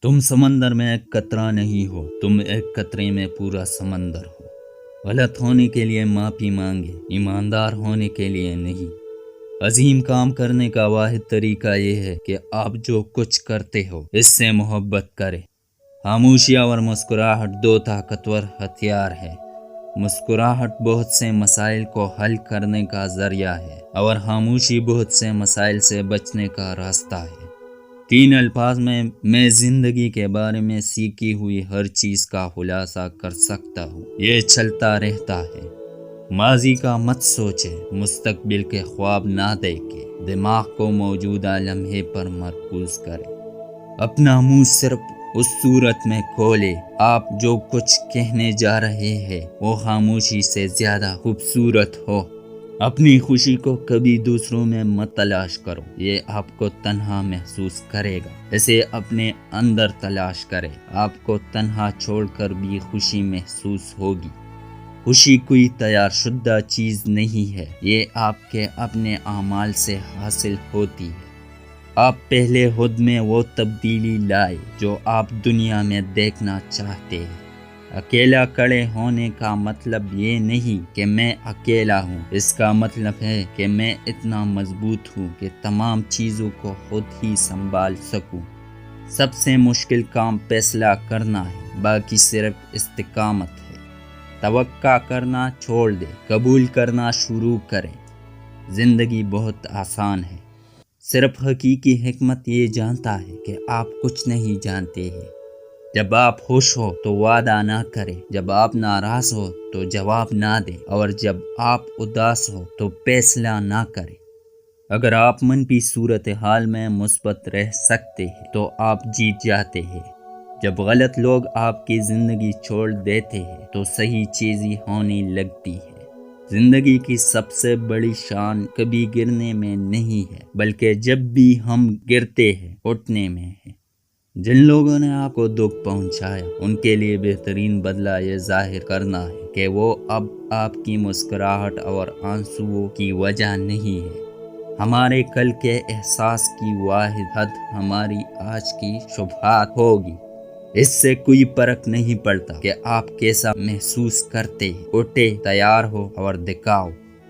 تم سمندر میں ایک قطرہ نہیں ہو، تم ایک قطرے میں پورا سمندر ہو۔ غلط ہونے کے لیے معافی مانگے، ایماندار ہونے کے لیے نہیں۔ عظیم کام کرنے کا واحد طریقہ یہ ہے کہ آپ جو کچھ کرتے ہو اس سے محبت کریں۔ خاموشی اور مسکراہٹ دو طاقتور ہتھیار ہے۔ مسکراہٹ بہت سے مسائل کو حل کرنے کا ذریعہ ہے اور خاموشی بہت سے مسائل سے بچنے کا راستہ ہے۔ 3 الفاظ میں زندگی کے بارے میں سیکھی ہوئی ہر چیز کا خلاصہ کر سکتا ہوں۔ یہ چلتا رہتا ہے۔ ماضی کا مت سوچے، مستقبل کے خواب نہ دیکھے، دماغ کو موجودہ لمحے پر مرکوز کرے۔ اپنا منہ صرف اس صورت میں کھولے آپ جو کچھ کہنے جا رہے ہیں وہ خاموشی سے زیادہ خوبصورت ہو۔ اپنی خوشی کو کبھی دوسروں میں مت تلاش کرو، یہ آپ کو تنہا محسوس کرے گا۔ اسے اپنے اندر تلاش کرے، آپ کو تنہا چھوڑ کر بھی خوشی محسوس ہوگی۔ خوشی کوئی تیار شدہ چیز نہیں ہے، یہ آپ کے اپنے اعمال سے حاصل ہوتی ہے۔ آپ پہلے خود میں وہ تبدیلی لائے جو آپ دنیا میں دیکھنا چاہتے ہیں۔ اکیلا کھڑے ہونے کا مطلب یہ نہیں کہ میں اکیلا ہوں، اس کا مطلب ہے کہ میں اتنا مضبوط ہوں کہ تمام چیزوں کو خود ہی سنبھال سکوں۔ سب سے مشکل کام فیصلہ کرنا ہے، باقی صرف استقامت ہے۔ توقع کرنا چھوڑ دیں، قبول کرنا شروع کریں۔ زندگی بہت آسان ہے، صرف حقیقی حکمت یہ جانتا ہے کہ آپ کچھ نہیں جانتے ہیں۔ جب آپ خوش ہو تو وعدہ نہ کریں، جب آپ ناراض ہو تو جواب نہ دیں، اور جب آپ اداس ہو تو فیصلہ نہ کریں۔ اگر آپ منفی صورتحال میں مثبت رہ سکتے ہیں تو آپ جیت جاتے ہیں۔ جب غلط لوگ آپ کی زندگی چھوڑ دیتے ہیں تو صحیح چیزیں ہونے لگتی ہے۔ زندگی کی سب سے بڑی شان کبھی گرنے میں نہیں ہے، بلکہ جب بھی ہم گرتے ہیں اٹھنے میں ہے۔ جن لوگوں نے آپ کو دکھ پہنچایا ان کے لیے بہترین بدلہ یہ ظاہر کرنا ہے کہ وہ اب آپ کی مسکراہٹ اور آنسوؤں کی وجہ نہیں ہے۔ ہمارے کل کے احساس کی واحد حد ہماری آج کی شبہات ہوگی۔ اس سے کوئی فرق نہیں پڑتا کہ آپ کیسا محسوس کرتے ہیں۔ اٹھے، تیار ہو اور دکھاؤ۔